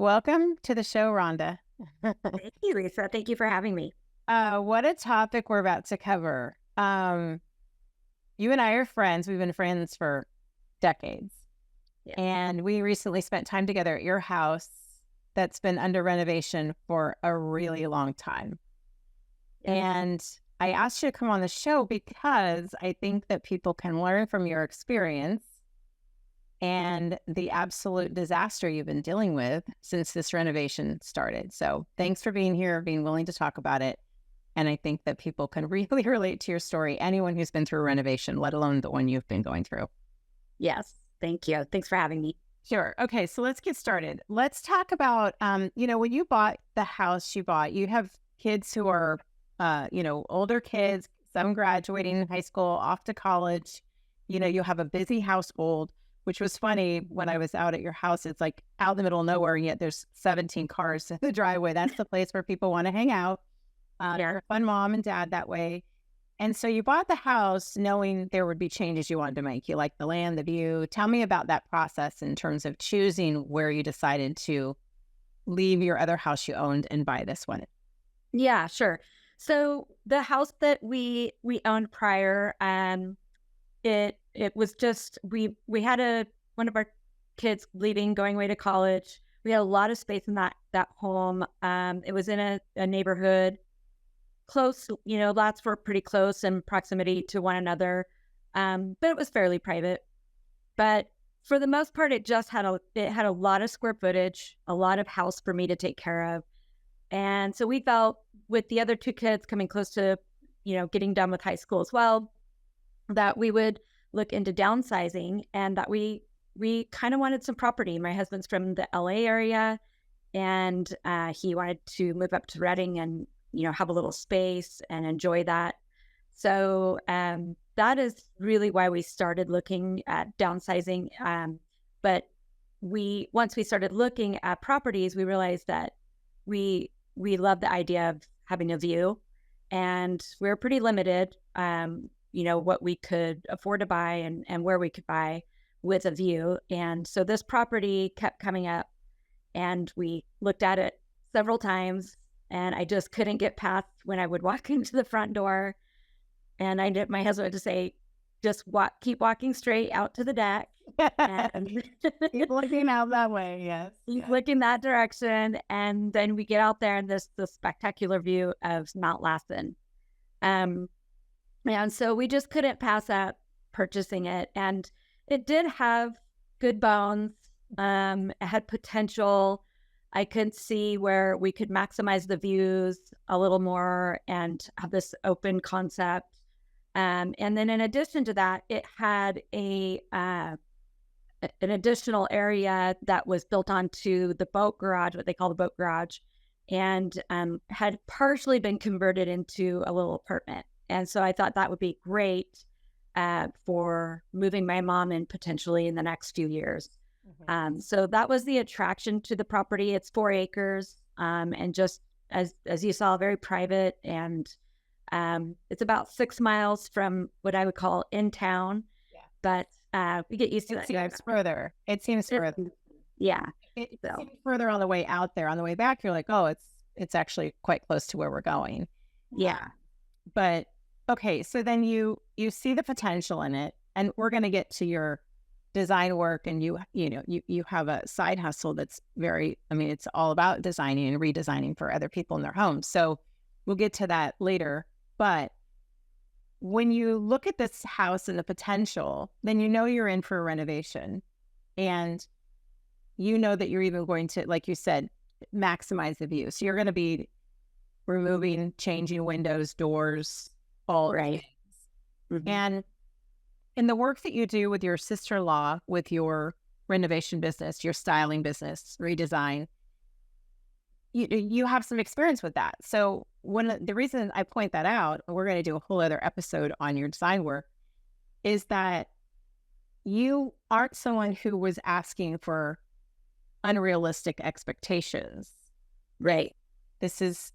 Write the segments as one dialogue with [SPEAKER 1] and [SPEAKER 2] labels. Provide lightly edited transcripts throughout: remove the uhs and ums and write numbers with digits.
[SPEAKER 1] Welcome to the show, Rhonda.
[SPEAKER 2] Thank you, Lisa. Thank you for having me.
[SPEAKER 1] What a topic we're about to cover. You and I are friends. We've been friends for decades.
[SPEAKER 2] Yeah.
[SPEAKER 1] And we recently spent time together at your house that's been under renovation for a really long time. And I asked you to come on the show because I think that people can learn from your experience and the absolute disaster you've been dealing with since this renovation started. So thanks for being here, being willing to talk about it. And I think that people can really relate to your story, anyone who's been through a renovation, let alone the one you've been going through.
[SPEAKER 2] Yes. Thank you. Thanks for having me.
[SPEAKER 1] Sure. Okay, so let's get started. Let's talk about, when you bought the house you bought, you have kids who are, older kids, some graduating high school, off to college. You have a busy household, which was funny when I was out at your house. It's like out in the middle of nowhere, and yet there's 17 cars in the driveway. That's the place where people want to hang out. You're a fun mom and dad that way. And so you bought the house knowing there would be changes you wanted to make. You like the land, the view. Tell me about that process in terms of choosing where you decided to leave your other house you owned and buy this one.
[SPEAKER 2] Yeah, sure. So the house that we owned prior, it was just we had one of our kids leaving, going away to college. We had a lot of space in that home. It was in a neighborhood close, lots were pretty close in proximity to one another. But it was fairly private. But for the most part, it had a lot of square footage, a lot of house for me to take care of. And so we felt with the other two kids coming close to, getting done with high school as well, that we would look into downsizing and that we kind of wanted some property. My husband's from the LA area and he wanted to move up to Redding and, have a little space and enjoy that. So that is really why we started looking at downsizing. But once we started looking at properties, we realized that we love the idea of having a view, and we're pretty limited, what we could afford to buy and where we could buy with a view. And so this property kept coming up, and we looked at it several times, and I just couldn't get past when I would walk into the front door. And my husband would just say, just keep walking straight out to the deck. And
[SPEAKER 1] Keep looking out that way, yes.
[SPEAKER 2] keep looking that direction. And then we get out there and this spectacular view of Mount Lassen. And so we just couldn't pass up purchasing it. And it did have good bones. It had potential. I could see where we could maximize the views a little more and have this open concept. And then in addition to that, it had an additional area that was built onto the boat garage, what they call the boat garage, and had partially been converted into a little apartment. And so I thought that would be great for moving my mom in potentially in the next few years.
[SPEAKER 1] Mm-hmm.
[SPEAKER 2] So that was the attraction to the property. It's 4 acres, and just as you saw, very private, and it's about 6 miles from what I would call in town.
[SPEAKER 1] Yeah.
[SPEAKER 2] But we get used to
[SPEAKER 1] It
[SPEAKER 2] that.
[SPEAKER 1] seems further. It seems further.
[SPEAKER 2] Yeah.
[SPEAKER 1] It
[SPEAKER 2] So
[SPEAKER 1] seems further on the way out there. On the way back, you're like, oh, it's actually quite close to where we're going.
[SPEAKER 2] yeah.
[SPEAKER 1] But okay, so then you see the potential in it, and we're going to get to your design work, and you have a side hustle that's it's all about designing and redesigning for other people in their homes. So we'll get to that later. But when you look at this house and the potential, then you're in for a renovation, and that you're even going to, like you said, maximize the view. So you're going to be removing, changing windows, doors, all
[SPEAKER 2] Right.
[SPEAKER 1] things.
[SPEAKER 2] Mhm.
[SPEAKER 1] And in the work that you do with your sister-in-law, with your renovation business, your styling business, redesign, you have some experience with that. So the reason I point that out, and we're going to do a whole other episode on your design work, is that you aren't someone who was asking for unrealistic expectations.
[SPEAKER 2] Right.
[SPEAKER 1] This is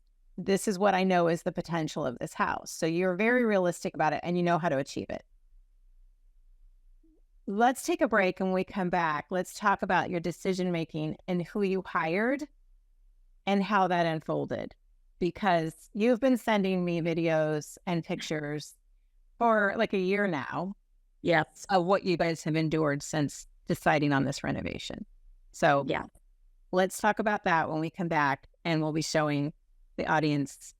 [SPEAKER 1] what I know is the potential of this house. So you're very realistic about it, and you know how to achieve it. let's take a break, and when we come back, let's talk about your decision making and who you hired and how that unfolded. Because you've been sending me videos and pictures for like a year now
[SPEAKER 2] Yes.
[SPEAKER 1] of what you guys have endured since deciding on this renovation. So
[SPEAKER 2] Yeah.
[SPEAKER 1] let's talk about that when we come back, and we'll be showing the audience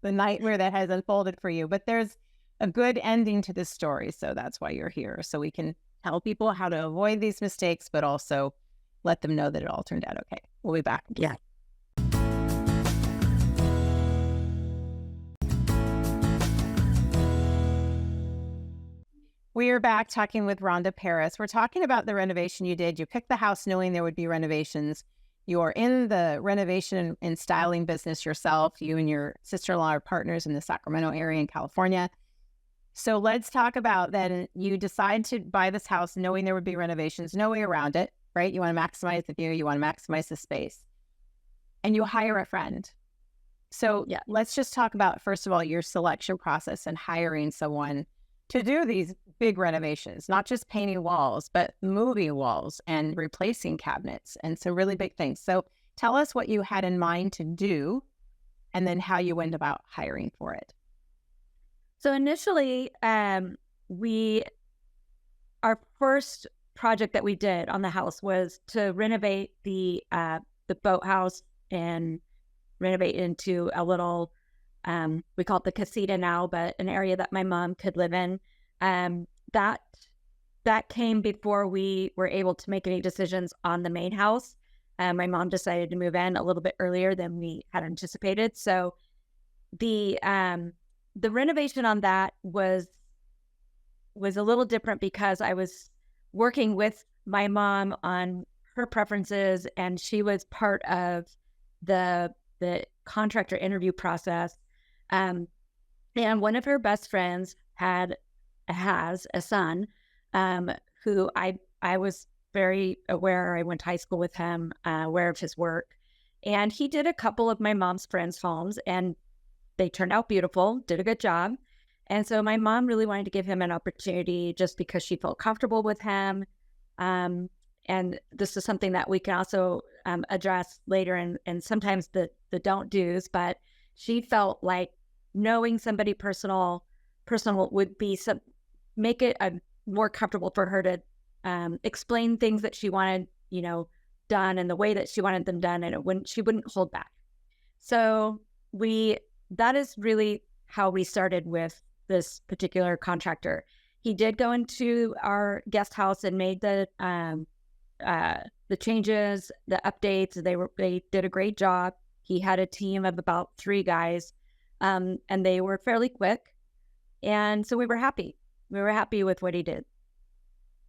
[SPEAKER 1] the nightmare that has unfolded for you. But there's a good ending to this story. So that's why you're here. So we can tell people how to avoid these mistakes, but also let them know that it all turned out okay. We'll be back.
[SPEAKER 2] Yeah.
[SPEAKER 1] We are back talking with Rhonda Paris. We're talking about the renovation you did. You picked the house knowing there would be renovations. You are in the renovation and styling business yourself. You and your sister-in-law are partners in the Sacramento area in California. So let's talk about then. You decide to buy this house knowing there would be renovations, no way around it, right? You want to maximize the view, you want to maximize the space, and you hire a friend. So
[SPEAKER 2] Yeah.
[SPEAKER 1] let's just talk about, first of all, your selection process and hiring someone to do these big renovations, not just painting walls, but moving walls and replacing cabinets and some really big things. So tell us what you had in mind to do and then how you went about hiring for it.
[SPEAKER 2] So initially, we our first project that we did on the house was to renovate the boathouse and renovate into a little, we call it the casita now, but an area that my mom could live in. Um, that that came before we were able to make any decisions on the main house. My mom decided to move in a little bit earlier than we had anticipated. So the the renovation on that was a little different because I was working with my mom on her preferences, and she was part of the contractor interview process. Um, and one of her best friends has a son, um, who I was very aware. I went to high school with him, aware of his work, and he did a couple of my mom's friends' homes, and they turned out beautiful, did a good job. And so my mom really wanted to give him an opportunity just because she felt comfortable with him. Um, and this is something that we can also address later, and sometimes the don't do's, but she felt like knowing somebody personal would be make it more comfortable for her to explain things that she wanted, done in the way that she wanted them done, and she wouldn't hold back. So that is really how we started with this particular contractor. He did go into our guest house and made the changes, the updates. They did a great job. He had a team of about 3 guys, and they were fairly quick. And so we were happy. We were happy with what he did.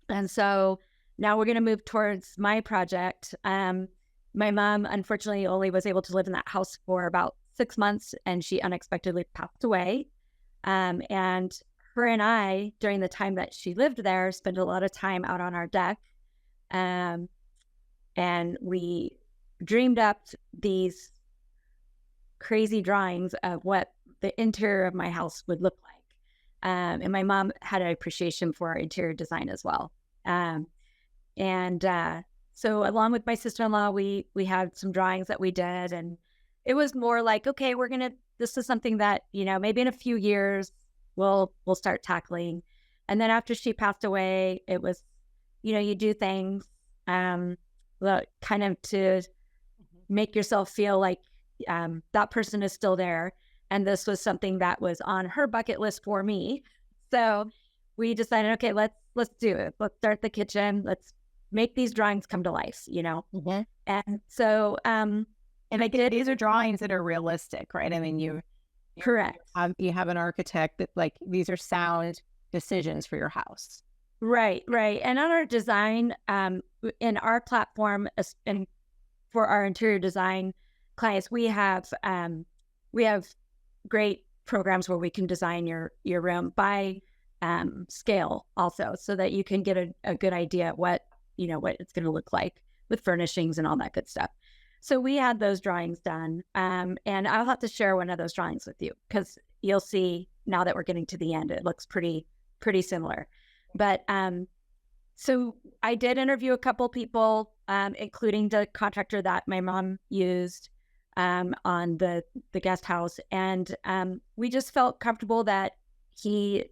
[SPEAKER 2] And so now we're going to move towards my project. My mom, unfortunately, only was able to live in that house for about 6 months, and she unexpectedly passed away. And her and I, during the time that she lived there, spent a lot of time out on our deck. And we dreamed up these crazy drawings of what the interior of my house would look like. And my mom had an appreciation for our interior design as well. So along with my sister-in-law, we had some drawings that we did, and it was more like, okay, this is something that, maybe in a few years we'll start tackling. And then after she passed away, it was, you do things, kind of to make yourself feel like, that person is still there. And this was something that was on her bucket list for me. So we decided, okay, let's do it. Let's start the kitchen. Let's make these drawings come to life,
[SPEAKER 1] Mm-hmm.
[SPEAKER 2] And so,
[SPEAKER 1] And I get these are drawings that are realistic, right? I mean,
[SPEAKER 2] correct.
[SPEAKER 1] You have an architect that, like, these are sound decisions for your house.
[SPEAKER 2] Right. And on our design, in our platform, and for our interior design clients, we have great programs where we can design your room by scale also, so that you can get a good idea of what it's going to look like with furnishings and all that good stuff. So we had those drawings done, and I'll have to share one of those drawings with you, because you'll see now that we're getting to the end, it looks pretty similar. But So I did interview a couple people, including the contractor that my mom used on the guest house, and we just felt comfortable that he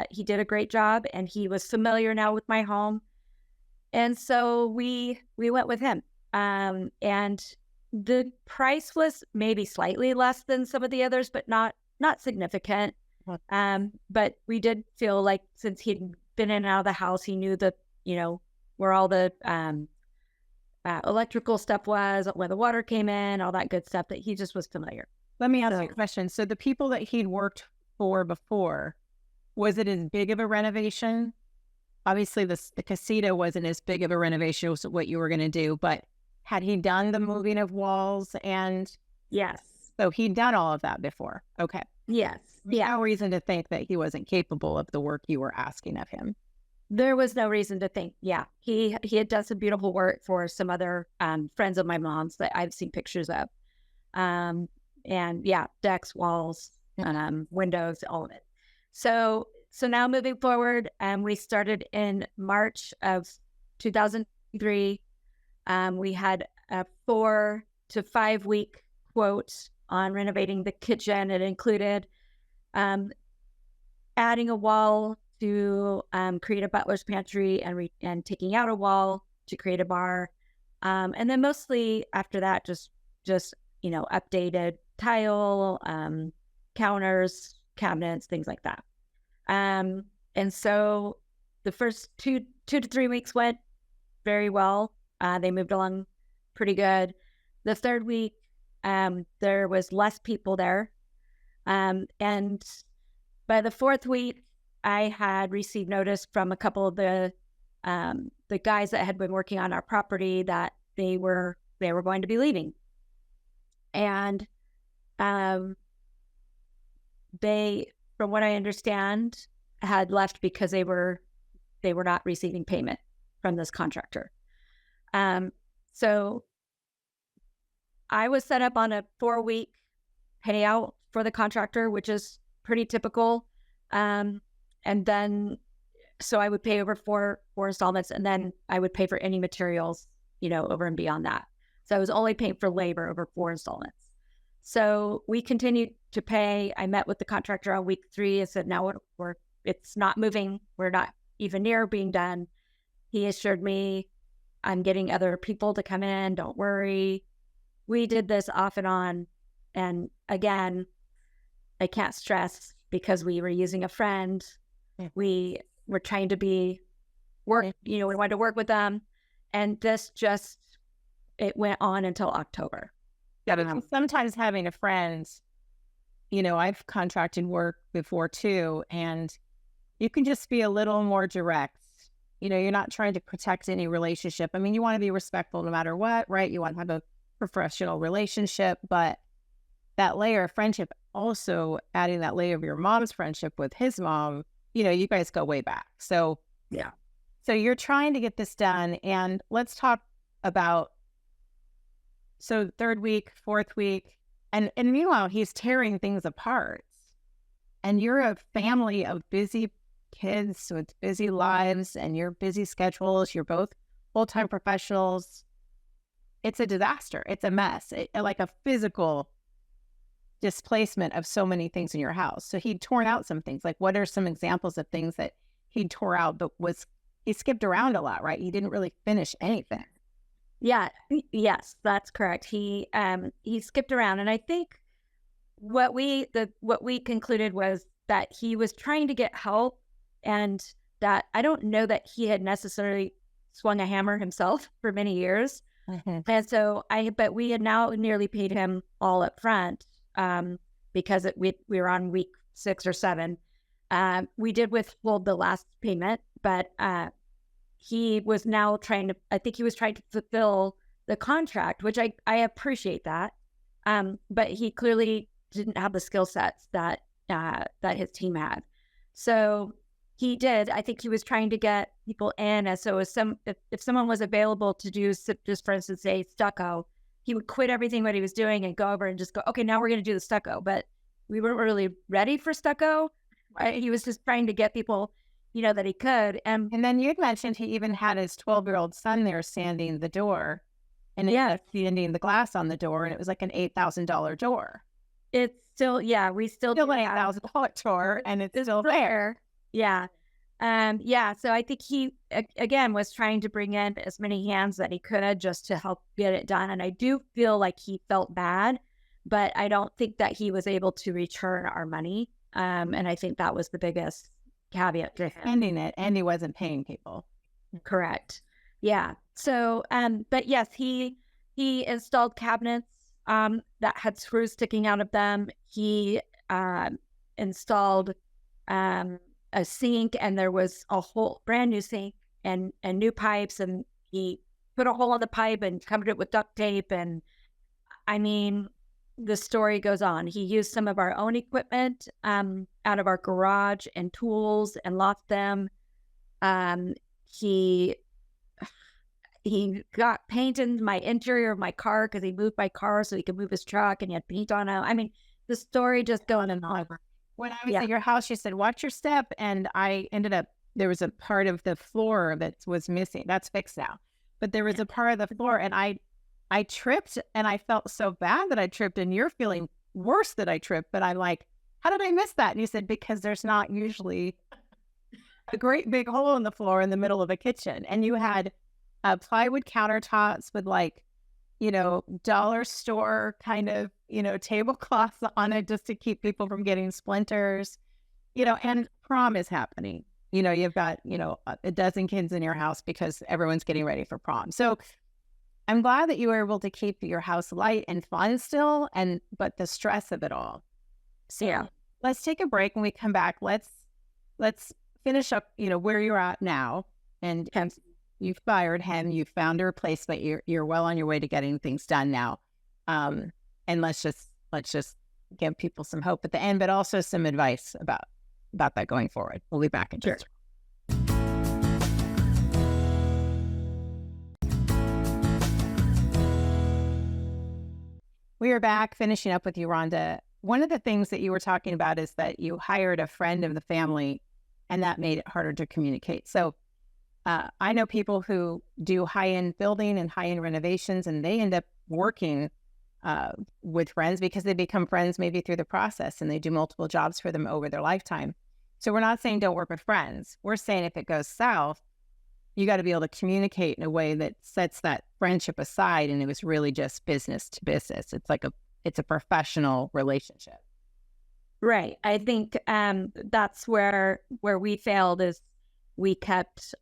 [SPEAKER 2] he did a great job, and he was familiar now with my home, and so we went with him. And the price was maybe slightly less than some of the others, but not significant.
[SPEAKER 1] Mhm.
[SPEAKER 2] But we did feel like since he'd been in and out of the house, he knew that, where all the electrical stuff was, where the water came in, all that good stuff, that he just was familiar.
[SPEAKER 1] Let me ask you
[SPEAKER 2] So,
[SPEAKER 1] a question. So the people that he'd worked for before, was it as big of a renovation? Obviously, the casita wasn't as big of a renovation as what you were going to do, but had he done the moving of walls? And
[SPEAKER 2] yes.
[SPEAKER 1] so he'd done all of that before. Okay.
[SPEAKER 2] Yes.
[SPEAKER 1] There's
[SPEAKER 2] Yeah.
[SPEAKER 1] no reason to think that he wasn't capable of the work you were asking of him.
[SPEAKER 2] There was no reason to think. Yeah. He had done some beautiful work for some other friends of my mom's that I've seen pictures of. Um, and yeah, decks, walls, windows, all of it. So now moving forward, we started in March of 2003. We had a 4 to 5 week quote on renovating the kitchen. It included um, adding a wall to create a butler's pantry, and taking out a wall to create a bar. And then mostly after that, just updated tile, counters, cabinets, things like that. And so the first 2 to 3 weeks went very well. They moved along pretty good. The third week, there was less people there. And by the fourth week, I had received notice from a couple of the guys that had been working on our property that they were going to be leaving. And um, they, from what I understand, had left because they were not receiving payment from this contractor. So I was set up on a 4 week payout for the contractor, which is pretty typical. And then, so I would pay over four installments, and then I would pay for any materials, over and beyond that. So I was only paying for labor over 4 installments. So we continued to pay. I met with the contractor on week 3 and said, now it's not moving. We're not even near being done. He assured me, I'm getting other people to come in. Don't worry. We did this off and on. And again, I can't stress, because we were using a friend. We were trying to we wanted to work with them. And it went on until October.
[SPEAKER 1] Yeah, but sometimes having a friend, I've contracted work before too, and you can just be a little more direct. You're not trying to protect any relationship. I mean, you want to be respectful no matter what, right? You want to have a professional relationship, but that layer of friendship, also adding that layer of your mom's friendship with his mom, you guys go way back. So,
[SPEAKER 2] Yeah.
[SPEAKER 1] so you're trying to get this done. And let's talk about, so third week, fourth week, and meanwhile, he's tearing things apart. And you're a family of busy kids with busy lives and your busy schedules. You're both full-time professionals. It's a disaster. It's a mess. Like a physical displacement of so many things in your house. So he'd torn out some things. Like, what are some examples of things that he tore out, but he skipped around a lot, right? He didn't really finish anything.
[SPEAKER 2] Yeah. Yes, that's correct. He skipped around, and I think what we concluded was that he was trying to get help, and that I don't know that he had necessarily swung a hammer himself for many years.
[SPEAKER 1] Mm-hmm.
[SPEAKER 2] And so but we had now nearly paid him all up front, because we were on week 6 or 7. We did withhold the last payment, but he was now I think he was trying to fulfill the contract, which I appreciate that. But he clearly didn't have the skill sets that his team had. So he did. I think he was trying to get people in. And so if someone was available to do, just for instance, say stucco, he would quit everything what he was doing and go over and just go, okay, now we're going to do the stucco. But we weren't really ready for stucco. Right? He was just trying to get people that he could. And
[SPEAKER 1] And then you'd mentioned he even had his 12-year-old son there sanding the door and ended
[SPEAKER 2] yes,
[SPEAKER 1] up sanding the glass on the door, and it was like an $8,000 door.
[SPEAKER 2] it's still, yeah, we still
[SPEAKER 1] Still
[SPEAKER 2] do
[SPEAKER 1] an
[SPEAKER 2] have
[SPEAKER 1] $8,000 door, and it's
[SPEAKER 2] it's
[SPEAKER 1] still
[SPEAKER 2] still
[SPEAKER 1] there.
[SPEAKER 2] there. Yeah. Yeah, so I think he again was trying to bring in as many hands that he could just to help get it done. And I do feel like he felt bad, but I don't think that he was able to return our money. And I think that was the biggest caveat to him.
[SPEAKER 1] Ending it, and he wasn't paying people.
[SPEAKER 2] Correct. Yeah. So, but yes, he installed cabinets that had screws sticking out of them. He installed a sink, and there was a whole brand new sink and new pipes, and he put a hole in the pipe and covered it with duct tape. And I mean, the story goes on. He used some of our own equipment out of our garage and tools and lost them. He he got paint in my interior of my car because he moved my car so he could move his truck, and he had paint on it. I mean, the story just going on.
[SPEAKER 1] When I was
[SPEAKER 2] Yeah.
[SPEAKER 1] at your house, you said, "Watch your step," and I ended up there was a part of the floor that was missing. That's fixed now. But there was a part of the floor, and I tripped, and I felt so bad that I tripped, and you're feeling worse that I tripped, but I'm like, "How did I miss that?" And you said, "Because there's not usually a great big hole in the floor in the middle of a kitchen." And you had plywood countertops with like, dollar store kind of, tablecloths on it just to keep people from getting splinters, and prom is happening. You've got, a dozen kids in your house because everyone's getting ready for prom. So I'm glad that you were able to keep your house light and fun still, but the stress of it all. So
[SPEAKER 2] Yeah.
[SPEAKER 1] let's take a break. When we come back, let's finish up, where you're at now. And
[SPEAKER 2] Okay.
[SPEAKER 1] you've fired him, you found a replacement, you're well on your way to getting things done now. And let's just give people some hope at the end, but also some advice about that going forward. We'll be back in
[SPEAKER 2] Sure.
[SPEAKER 1] just We are back finishing up with you, Rhonda. One of the things that you were talking about is that you hired a friend of the family, and that made it harder to communicate. So I know people who do high-end building and high-end renovations, and they end up working with friends because they become friends maybe through the process, and they do multiple jobs for them over their lifetime. So we're not saying don't work with friends. We're saying if it goes south, you got to be able to communicate in a way that sets that friendship aside, and it was really just business to business. It's a professional relationship.
[SPEAKER 2] Right. I think that's where we failed is we kept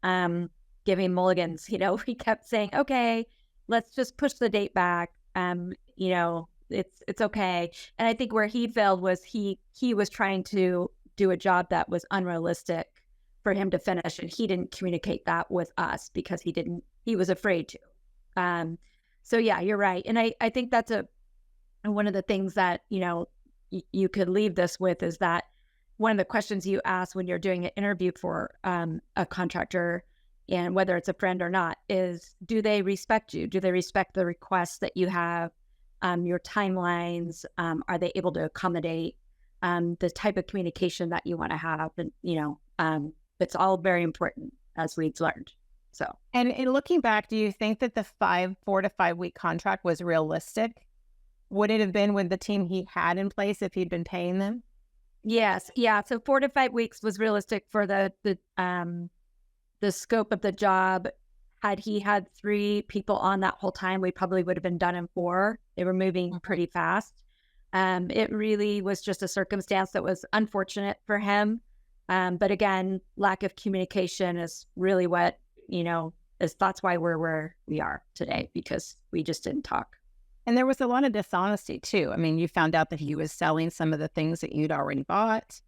[SPEAKER 2] giving mulligans. We kept saying, okay, let's just push the date back. It's okay. And I think where he failed was he was trying to do a job that was unrealistic for him to finish, and he didn't communicate that with us because he was afraid to. So yeah, you're right. And I think that's one of the things that, you could leave this with is that one of the questions you ask when you're doing an interview for a contractor, and whether it's a friend or not, is do they respect you? Do they respect the requests that you have, your timelines? Are they able to accommodate the type of communication that you want to have? And, it's all very important as we've learned. So,
[SPEAKER 1] And in looking back, do you think that the 4 to 5 week contract was realistic? Would it have been with the team he had in place if he'd been paying them?
[SPEAKER 2] yes. Yeah. So 4 to 5 weeks was realistic for the scope of the job. Had he had 3 people on that whole time, we probably would have been done in 4. They were moving pretty fast. It really was just a circumstance that was unfortunate for him. But again, lack of communication is really what, that's why we're where we are today, because we just didn't talk.
[SPEAKER 1] And there was a lot of dishonesty too. I mean, you found out that he was selling some of the things that you'd already bought.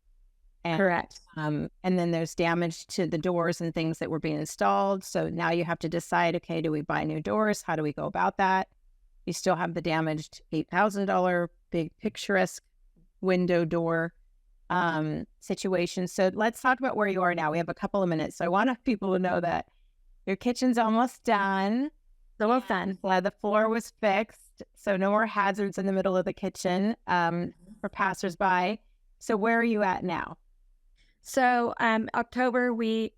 [SPEAKER 1] And,
[SPEAKER 2] Correct.
[SPEAKER 1] and then there's damage to the doors and things that were being installed. So now you have to decide, okay, do we buy new doors? How do we go about that? You still have the damaged $8,000 big picturesque window door situation. So let's talk about where you are now. We have a couple of minutes. So I want people to know that your kitchen's almost done.
[SPEAKER 2] Almost done.
[SPEAKER 1] The floor was fixed, so no more hazards in the middle of the kitchen for passersby. So where are you at now?
[SPEAKER 2] So, October, we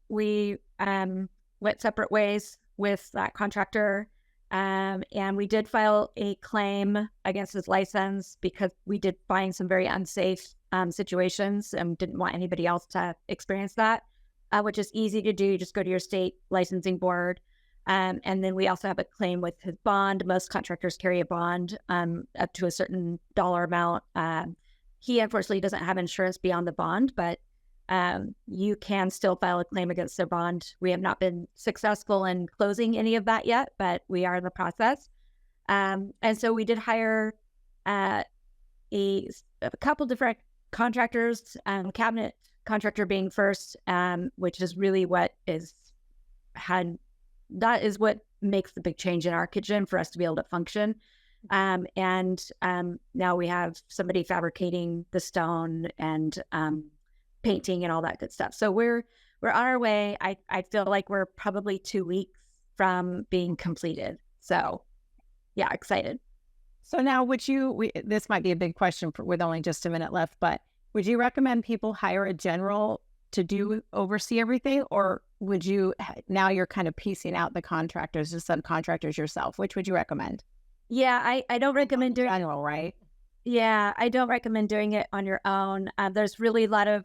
[SPEAKER 2] went separate ways with that contractor, and we did file a claim against his license because we did find some very unsafe situations and didn't want anybody else to experience that, which is easy to do. You just go to your state licensing board. And then we also have a claim with his bond. Most contractors carry a bond up to a certain dollar amount. He unfortunately doesn't have insurance beyond the bond, but you can still file a claim against their bond. We have not been successful in closing any of that yet, but we are in the process. And so we did hire uh, a couple different contractors, cabinet contractor being first, which is really what is had that is what makes the big change in our kitchen for us to be able to function. And now we have somebody fabricating the stone and painting and all that good stuff. So we're on our way. I feel like we're probably 2 weeks from being completed. So yeah, excited.
[SPEAKER 1] So now, this might be a big question with only just a minute left, but would you recommend people hire a general to oversee everything, or would you now you're kind of piecing out the contractors, the subcontractors yourself? Which would you recommend?
[SPEAKER 2] Yeah, I don't recommend doing.
[SPEAKER 1] General, right?
[SPEAKER 2] Yeah, I don't recommend doing it on your own. There's really a lot of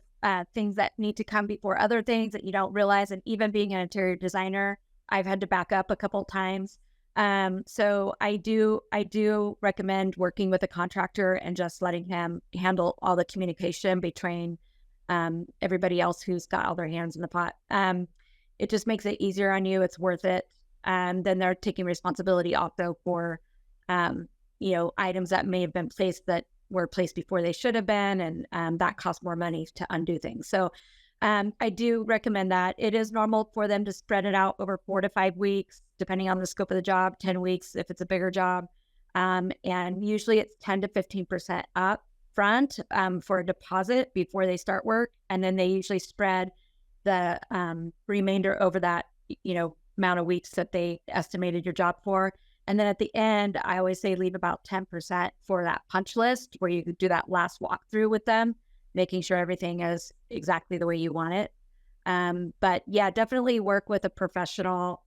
[SPEAKER 2] things that need to come before other things that you don't realize. And even being an interior designer, I've had to back up a couple times. So I do recommend working with a contractor and just letting him handle all the communication between everybody else who's got all their hands in the pot. It just makes it easier on you. It's worth it. Then they're taking responsibility also for items that may have been placed that were placed before they should have been, and that costs more money to undo things. So I do recommend that. It is normal for them to spread it out over 4 to 5 weeks, depending on the scope of the job, 10 weeks if it's a bigger job. And usually it's 10 to 15% up front for a deposit before they start work. And then they usually spread the remainder over that, amount of weeks that they estimated your job for. And then at the end, I always say leave about 10% for that punch list where you do that last walkthrough with them, making sure everything is exactly the way you want it. But yeah, definitely work with a professional,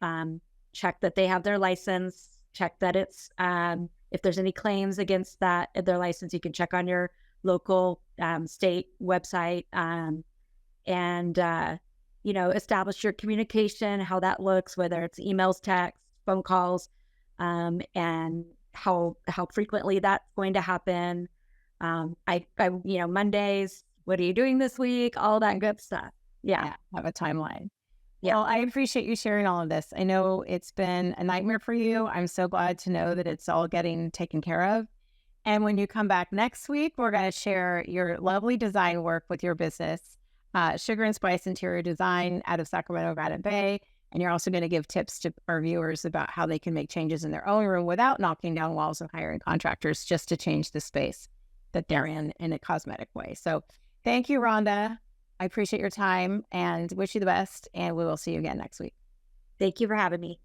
[SPEAKER 2] check that they have their license, check that it's, if there's any claims against their license, you can check on your local state website, and establish your communication, how that looks, whether it's emails, texts, phone calls, and how frequently that's going to happen. Mondays, what are you doing this week? All that good stuff. Yeah.
[SPEAKER 1] Have a timeline.
[SPEAKER 2] Yeah.
[SPEAKER 1] Well, I appreciate you sharing all of this. I know it's been a nightmare for you. I'm so glad to know that it's all getting taken care of. And when you come back next week, we're going to share your lovely design work with your business, Sugar and Spice Interior Design out of Sacramento, Granite Bay. And you're also going to give tips to our viewers about how they can make changes in their own room without knocking down walls and hiring contractors just to change the space that they're in a cosmetic way. So thank you, Rhonda. I appreciate your time and wish you the best. And we will see you again next week.
[SPEAKER 2] Thank you for having me.